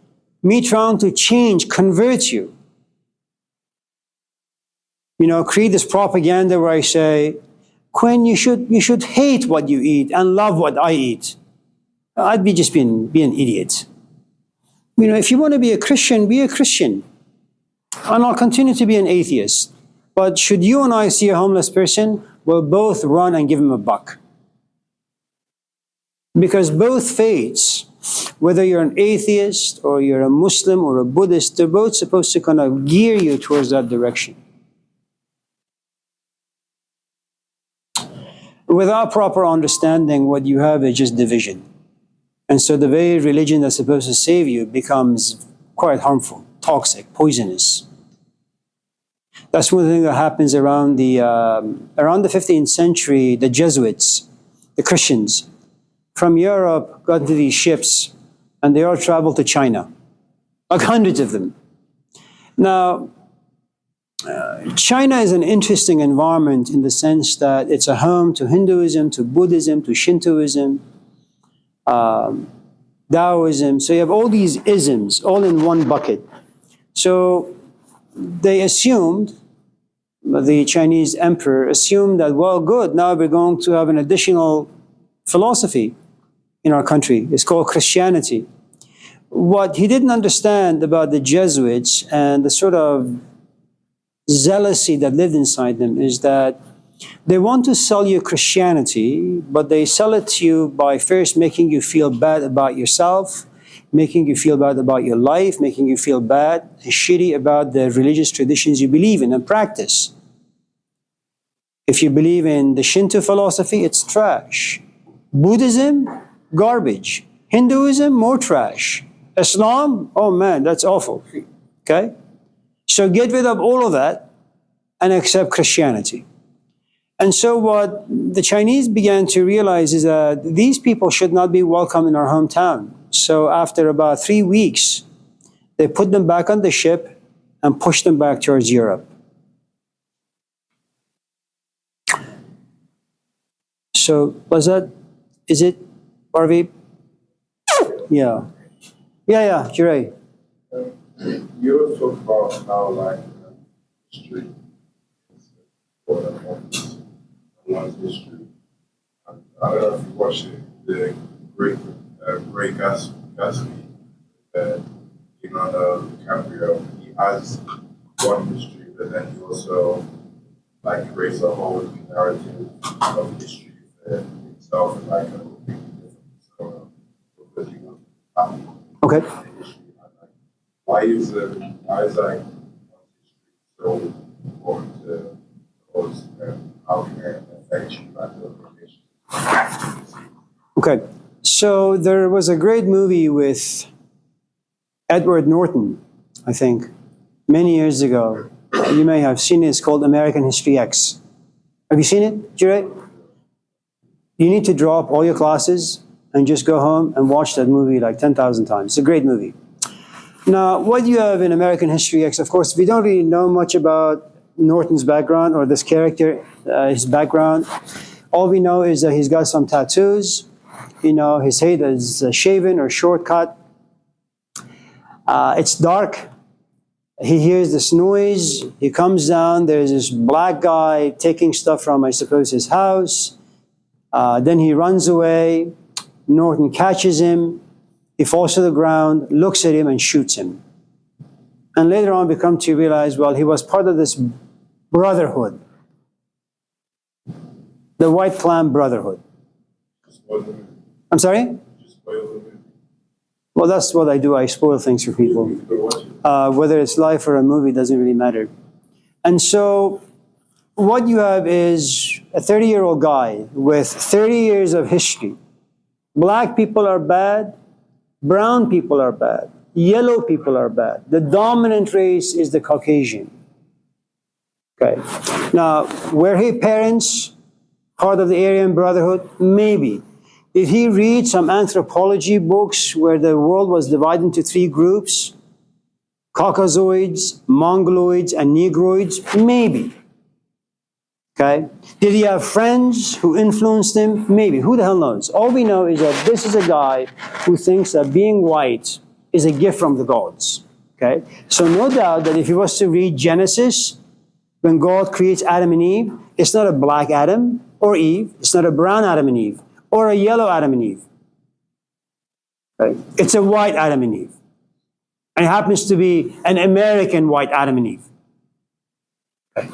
me trying to change, convert you? You know, create this propaganda where I say, Quinn, you should hate what you eat and love what I eat. I'd be just being an idiot. You know, if you want to be a Christian, be a Christian. And I'll continue to be an atheist. But should you and I see a homeless person, we'll both run and give him a buck. Because both faiths, whether you're an atheist or you're a Muslim or a Buddhist, they're both supposed to kind of gear you towards that direction. Without proper understanding, what you have is just division. And so the very religion that's supposed to save you becomes quite harmful, toxic, poisonous. That's one thing that happens around the 15th century. The Jesuits, the Christians from Europe got into these ships and they all traveled to China, like hundreds of them. Now, China is an interesting environment in the sense that it's a home to Hinduism, to Buddhism, to Shintoism, Taoism. So you have all these isms all in one bucket. So they assumed, the Chinese emperor assumed that, well, good, now we're going to have an additional philosophy in our country. It's called Christianity. What he didn't understand about the Jesuits and the sort of zealousy that lived inside them is that they want to sell you Christianity, but they sell it to you by first making you feel bad about yourself, making you feel bad about your life, making you feel bad and shitty about the religious traditions you believe in and practice. If you believe in the Shinto philosophy, it's trash. Buddhism, garbage. Hinduism, more trash. Islam, oh man, that's awful. Okay? So get rid of all of that and accept Christianity. And so what the Chinese began to realize is that these people should not be welcome in our hometown. So after about 3 weeks, they put them back on the ship and pushed them back towards Europe. So is it, Harvey? Yeah, you're right. You talk about how like history is important of one's history. I don't know if you watched it, the Great Gatsby, Leonardo DiCaprio. He has one history, but then he also like creates a whole new narrative of history itself and like a completely different. So because you want to Okay. history. Why is like so important to host and how can it affect you by the relationship? Okay. So there was a great movie with Edward Norton, I think, many years ago. You may have seen it. It's called American History X. Have you seen it, Jure? You need to drop all your classes and just go home and watch that movie like 10,000 times. It's a great movie. Now, what you have in American History X, of course, we don't really know much about Norton's background or this character, his background. All we know is that he's got some tattoos. You know, his head is shaven or shortcut. It's dark. He hears this noise. He comes down. There's this black guy taking stuff from, I suppose, his house. Then he runs away. Norton catches him. He falls to the ground, looks at him, and shoots him. And later on, we come to realize, well, he was part of this brotherhood, the White Clan Brotherhood. I'm sorry? Well, that's what I do. I spoil things for people. Whether it's life or a movie doesn't really matter. And so what you have is a 30-year-old guy with 30 years of history. Black people are bad. Brown people are bad. Yellow people are bad. The dominant race is the Caucasian. Okay. Now, were his parents part of the Aryan Brotherhood? Maybe. Did he read some anthropology books where the world was divided into 3 groups? Caucasoids, Mongoloids, and Negroids? Maybe. Okay? Did he have friends who influenced him? Maybe. Who the hell knows? All we know is that this is a guy who thinks that being white is a gift from the gods. Okay? So no doubt that if he was to read Genesis, when God creates Adam and Eve, it's not a black Adam or Eve. It's not a brown Adam and Eve or a yellow Adam and Eve. Okay? It's a white Adam and Eve. And it happens to be an American white Adam and Eve. Okay?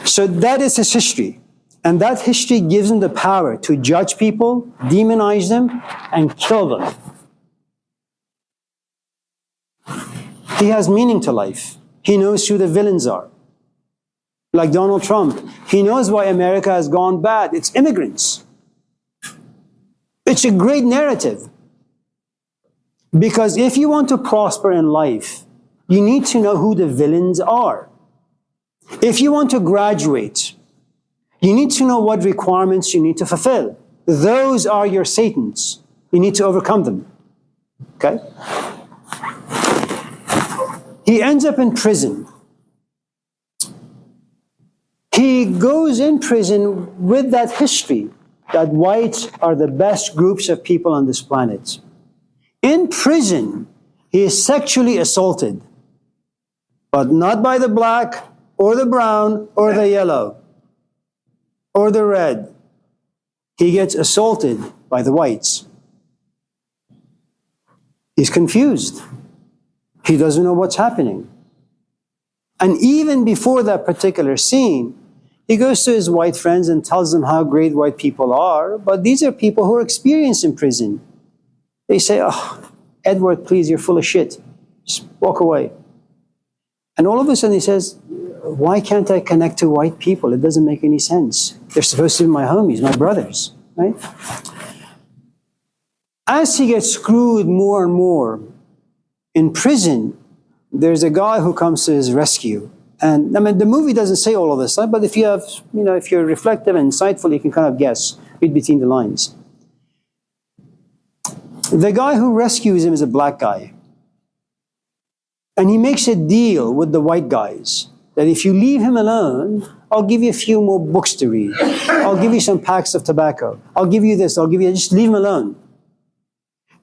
So that is his history. And that history gives him the power to judge people, demonize them, and kill them. He has meaning to life. He knows who the villains are. Like Donald Trump. He knows why America has gone bad. It's immigrants. It's a great narrative. Because if you want to prosper in life, you need to know who the villains are. If you want to graduate, you need to know what requirements you need to fulfill. Those are your Satans. You need to overcome them. Okay? He ends up in prison. He goes in prison with that history that whites are the best groups of people on this planet. In prison, he is sexually assaulted, but not by the black or the brown or the yellow or the red. He gets assaulted by the whites. He's confused. He doesn't know what's happening. And even before that particular scene, he goes to his white friends and tells them how great white people are, but these are people who are experienced in prison. They say, "Oh, Edward, please, you're full of shit. Just walk away." And all of a sudden he says, "Why can't I connect to white people? It doesn't make any sense. They're supposed to be my homies, my brothers," right? As he gets screwed more and more in prison, there's a guy who comes to his rescue. And I mean, the movie doesn't say all of this, but if you have, if you're reflective and insightful, you can kind of guess, read between the lines. The guy who rescues him is a black guy. And he makes a deal with the white guys that if you leave him alone, I'll give you a few more books to read. I'll give you some packs of tobacco. I'll give you this, just leave him alone.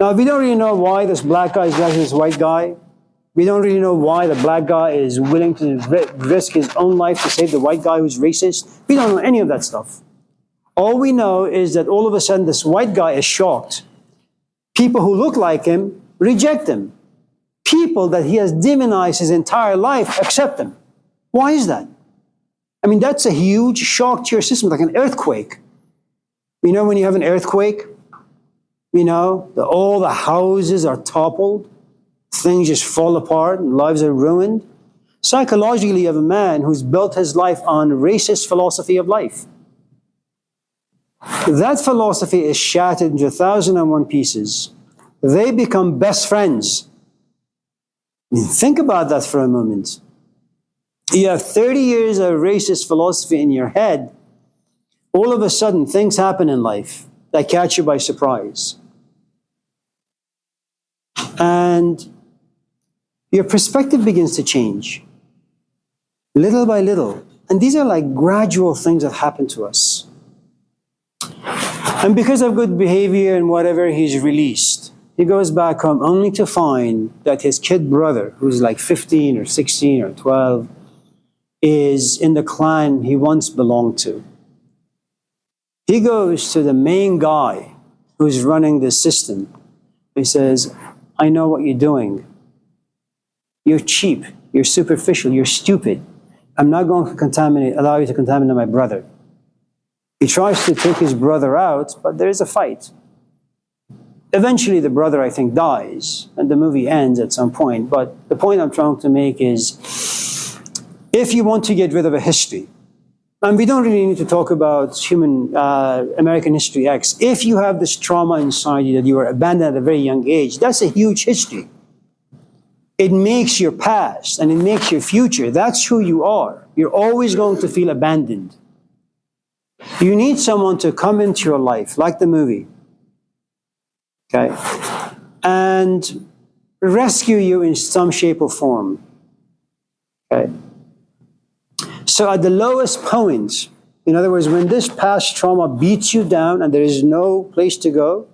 Now, we don't really know why this black guy is like this white guy. We don't really know why the black guy is willing to risk his own life to save the white guy who's racist. We don't know any of that stuff. All we know is that all of a sudden this white guy is shocked. People who look like him reject him. People that he has demonized his entire life accept him. Why is that? I mean, that's a huge shock to your system, like an earthquake. You know when you have an earthquake? All the houses are toppled. Things just fall apart and lives are ruined. Psychologically, you have a man who's built his life on racist philosophy of life. That philosophy is shattered into 1,001 pieces. They become best friends. I mean, think about that for a moment. You have 30 years of racist philosophy in your head. All of a sudden, things happen in life that catch you by surprise. And your perspective begins to change, little by little. And these are like gradual things that happen to us. And because of good behavior and whatever, he's released. He goes back home only to find that his kid brother, who's like 15 or 16 or 12, is in the clan he once belonged to. He goes to the main guy who's running the system. He says, "I know what you're doing. You're cheap, you're superficial, you're stupid. I'm not going to allow you to contaminate my brother." He tries to take his brother out, but there is a fight. Eventually the brother, I think, dies, and the movie ends at some point. But the point I'm trying to make is, if you want to get rid of a history, and we don't really need to talk about American History X, if you have this trauma inside you that you were abandoned at a very young age, that's a huge history. It makes your past and it makes your future. That's who you are. You're always going to feel abandoned. You need someone to come into your life, like the movie, okay, and rescue you in some shape or form, okay? So at the lowest point, In other words, when this past trauma beats you down and there is no place to go,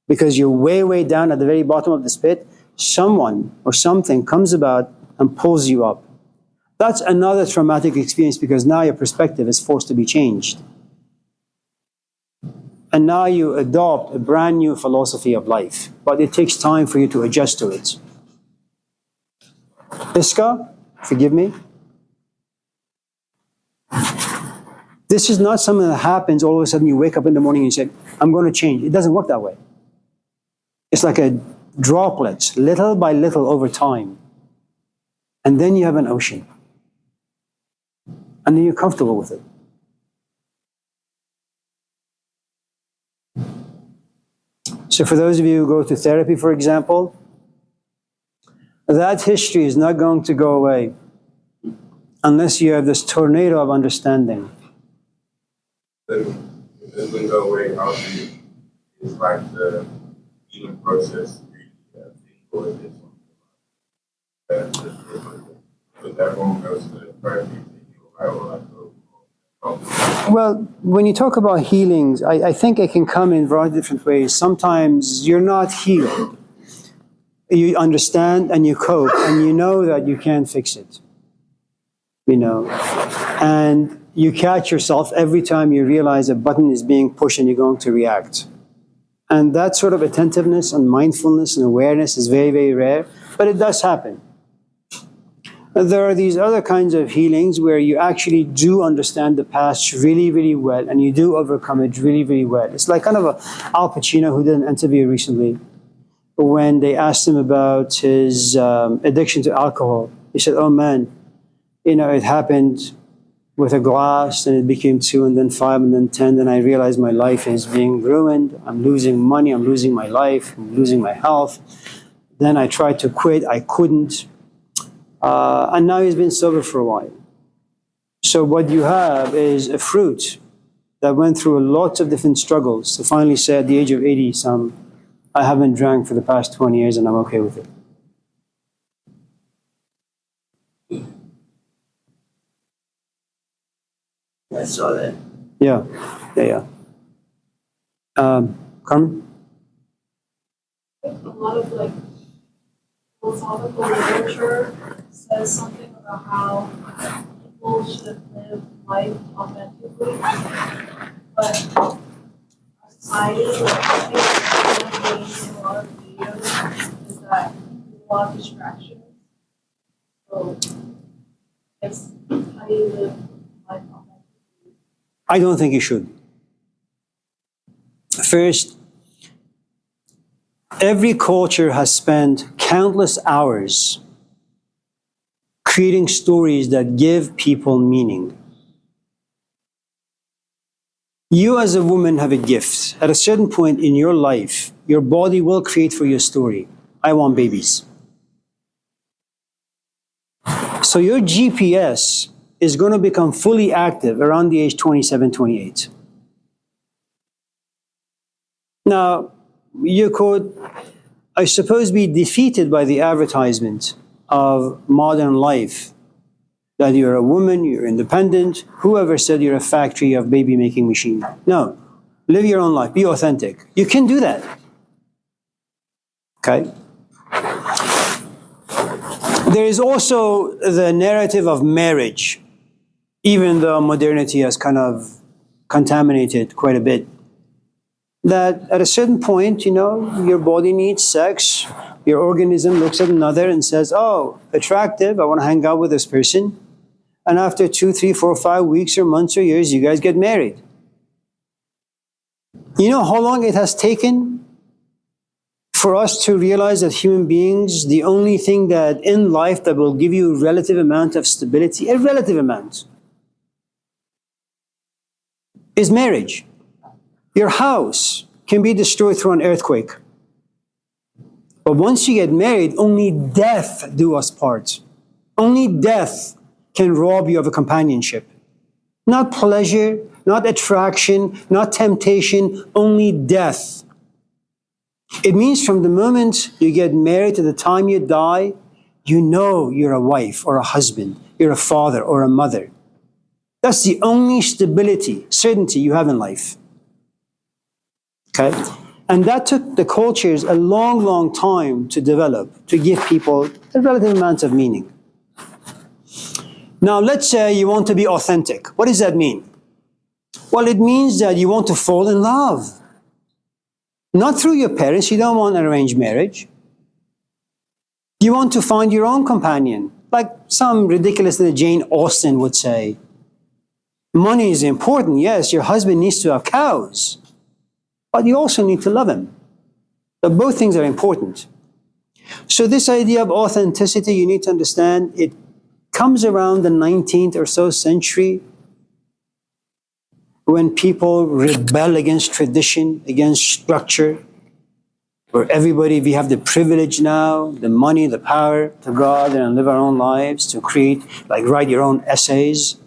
because you're way, way down at the very bottom of this pit, someone or something comes about and pulls you up. That's another traumatic experience because now your perspective is forced to be changed. And now you adopt a brand new philosophy of life, but it takes time for you to adjust to it. Iska, forgive me. This is not something that happens all of a sudden you wake up in the morning and you say, I'm going to change. It doesn't work that way. It's like a droplet, little by little over time. And then you have an ocean. And then you're comfortable with it. So for those of you who go to therapy, for example, that history is not going to go away unless you have this tornado of understanding. Then it doesn't go away. How do you? It's like the healing process. Or is it something like that everyone goes to therapy to heal, right? Or like, Well, when you talk about healings, I think it can come in a variety of different ways. Sometimes you're not healed. You understand and you cope and you know that you can't fix it. You know, and you catch yourself every time you realize a button is being pushed and you're going to react. And that sort of attentiveness and mindfulness and awareness is very, very rare, but it does happen. There are these other kinds of healings where you actually do understand the past really, really well, and you do overcome it really, really well. It's like kind of a Al Pacino who did an interview recently when they asked him about his addiction to alcohol. He said, oh man, you know, it happened with a glass and it became 2 and then 5 and then 10. Then I realized my life is being ruined. I'm losing money. I'm losing my life. I'm losing my health. Then I tried to quit. I couldn't. And now he's been sober for a while. So what you have is a fruit that went through lots of different struggles to finally say at the age of 80-some, I haven't drank for the past 20 years and I'm okay with it. I saw that. Yeah. Carmen? A lot of like philosophical literature says something about how people should live life authentically, but our society, like I think in a lot of videos, is that there's a lot of distractions. So, it's how do you live life authentically? I don't think you should. First, every culture has spent countless hours creating stories that give people meaning. You as a woman have a gift. At a certain point in your life, your body will create for you a story. I want babies. So your GPS is going to become fully active around the age 27, 28. Now, you could, I suppose, be defeated by the advertisement of modern life, that you're a woman, you're independent. Whoever said you're a factory of baby-making machine? No. Live your own life. Be authentic. You can do that. Okay? There is also the narrative of marriage, even though modernity has kind of contaminated quite a bit. That at a certain point, you know, your body needs sex, your organism looks at another and says, oh, attractive, I want to hang out with this person. And after 2, 3, 4, 5 weeks or months or years, you guys get married. You know how long it has taken for us to realize that human beings, the only thing that in life that will give you a relative amount of stability, a relative amount, is marriage. Your house can be destroyed through an earthquake. But once you get married, only death do us part. Only death can rob you of a companionship. Not pleasure, not attraction, not temptation, only death. It means from the moment you get married to the time you die, you know you're a wife or a husband, you're a father or a mother. That's the only stability, certainty you have in life. Okay? And that took the cultures a long, long time to develop, to give people a relative amount of meaning. Now, let's say you want to be authentic. What does that mean? Well, it means that you want to fall in love. Not through your parents, you don't want an arranged marriage. You want to find your own companion, like some ridiculous that Jane Austen would say. Money is important, yes, your husband needs to have cows, but you also need to love him. So both things are important. So this idea of authenticity, you need to understand, it comes around the 19th or so century when people rebel against tradition, against structure, where everybody, we have the privilege now, the money, the power to go out there and live our own lives, to create, like write your own essays.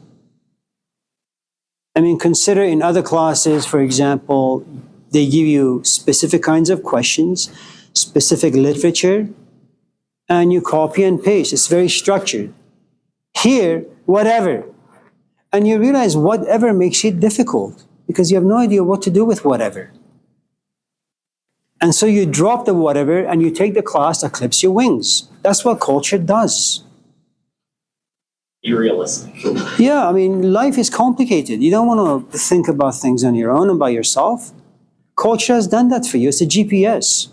I mean, consider in other classes, for example, they give you specific kinds of questions, specific literature, and you copy and paste. It's very structured. Here, whatever. And you realize whatever makes it difficult because you have no idea what to do with whatever. And so you drop the whatever and you take the class that clips your wings. That's what culture does. Be realistic. Yeah, I mean, life is complicated. You don't want to think about things on your own and by yourself. Culture has done that for you. It's a GPS.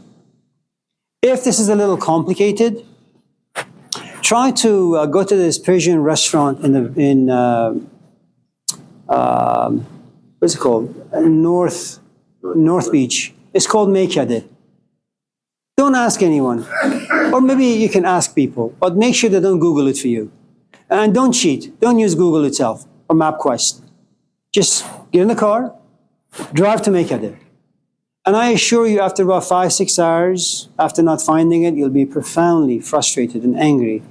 If this is a little complicated, try to go to this Persian restaurant in what's it called? North Beach. It's called Meykade. Don't ask anyone. Or maybe you can ask people, but make sure they don't Google it for you. And don't cheat. Don't use Google itself or MapQuest. Just get in the car, drive to Meykade. And I assure you, after about 5-6 hours, after not finding it, you'll be profoundly frustrated and angry.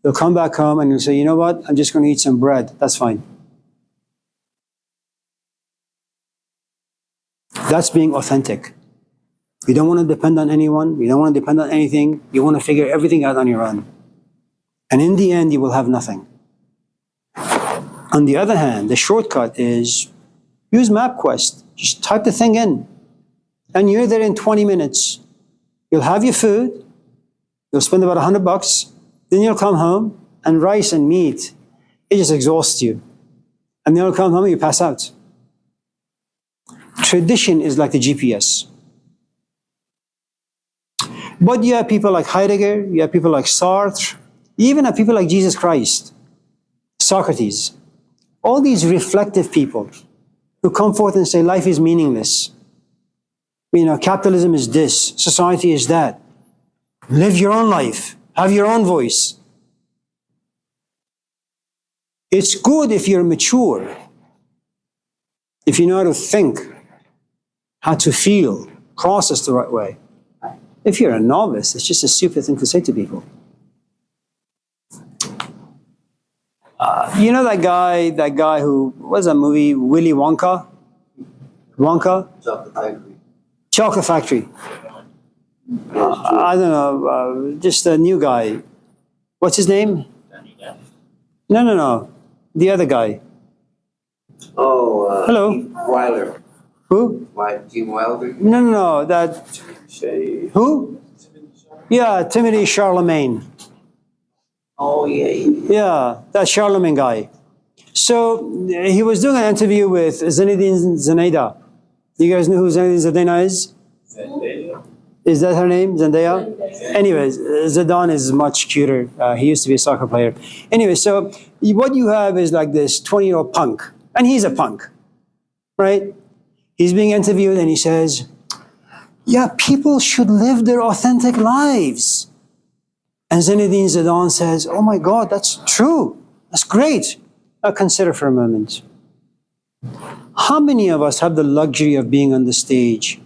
You'll come back home and you'll say, you know what? I'm just going to eat some bread. That's fine. That's being authentic. You don't want to depend on anyone. You don't want to depend on anything. You want to figure everything out on your own. And in the end, you will have nothing. On the other hand, the shortcut is use MapQuest. Just type the thing in. And you're there in 20 minutes. You'll have your food. You'll spend about $100. Then you'll come home and rice and meat. It just exhausts you. And then you'll come home and you pass out. Tradition is like the GPS. But you have people like Heidegger, you have people like Sartre, you even have people like Jesus Christ, Socrates. All these reflective people who come forth and say life is meaningless. You know, capitalism is this, society is that. Live your own life, have your own voice. It's good if you're mature, if you know how to think, how to feel, process the right way. If you're a novice, it's just a stupid thing to say to people. You know that guy who, what was that movie, Willy Wonka? Wonka? Chocolate Factory. I don't know, just a new guy. What's his name? No. The other guy. Oh, Hello. Wilder. Who? Gene Wilder. No, that, who? Yeah, Timothy Charlemagne. Oh, yeah. Yeah, that Charlemagne guy. So he was doing an interview with Zinedine Zanaida. You guys know who Zinedine Zanaida is? Zendaya. Is that her name, Zendaya? Anyways, Zidane is much cuter. He used to be a soccer player. Anyway, so what you have is like this 20-year-old punk. And he's a punk, right? He's being interviewed and he says, yeah, people should live their authentic lives. And Zinedine Zidane says, oh my God, that's true. That's great. Now consider for a moment. How many of us have the luxury of being on the stage,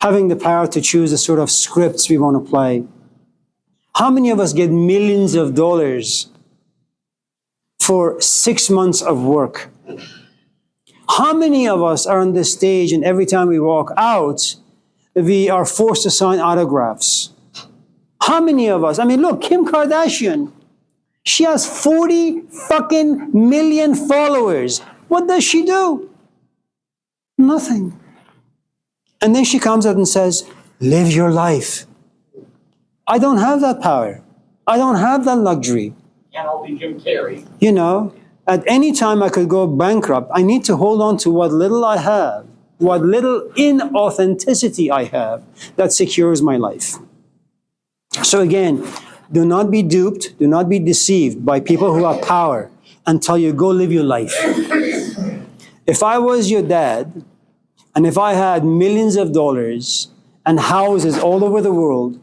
having the power to choose the sort of scripts we want to play? How many of us get millions of dollars for 6 months of work? How many of us are on the stage and every time we walk out, we are forced to sign autographs? How many of us? I mean, look, Kim Kardashian. She has 40 fucking million followers. What does she do? Nothing. And then she comes out and says, live your life. I don't have that power. I don't have that luxury. Can't all be Jim Carrey. You know, at any time I could go bankrupt. I need to hold on to what little I have, what little inauthenticity I have that secures my life. So again, do not be duped, do not be deceived by people who have power and tell you, go live your life. If I was your dad, and if I had millions of dollars and houses all over the world,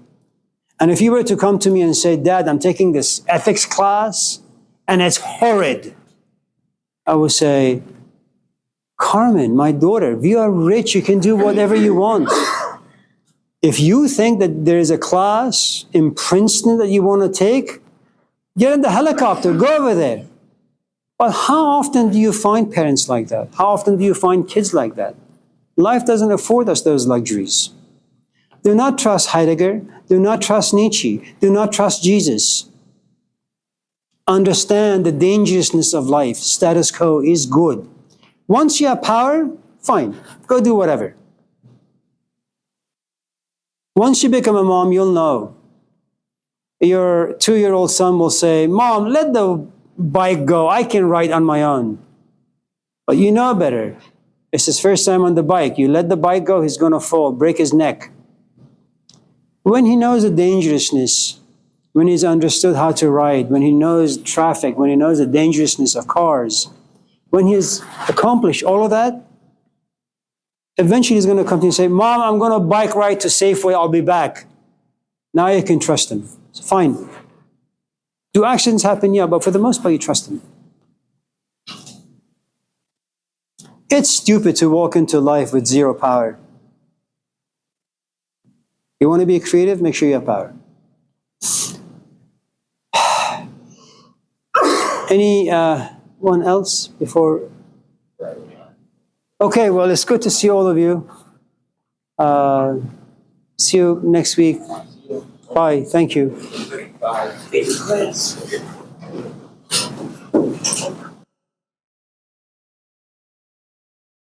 and if you were to come to me and say, Dad, I'm taking this ethics class, and it's horrid, I would say, Carmen, my daughter, you are rich, you can do whatever you want. If you think that there is a class in Princeton that you want to take, get in the helicopter, go over there. But how often do you find parents like that? How often do you find kids like that? Life doesn't afford us those luxuries. Do not trust Heidegger. Do not trust Nietzsche. Do not trust Jesus. Understand the dangerousness of life. Status quo is good. Once you have power, fine. Go do whatever. Once you become a mom, you'll know. Your 2-year-old son will say, Mom, let the bike go. I can ride on my own. But you know better. It's his first time on the bike. You let the bike go, he's going to fall, break his neck. When he knows the dangerousness, when he's understood how to ride, when he knows traffic, when he knows the dangerousness of cars, when he's accomplished all of that, eventually he's going to come to you and say, Mom, I'm going to bike ride to Safeway, I'll be back. Now you can trust him. It's fine. Do accidents happen? Yeah, but for the most part, you trust him. It's stupid to walk into life with zero power. You want to be creative? Make sure you have power. Anyone else before? Okay, well, it's good to see all of you. See you next week. Bye. Thank you. Bye.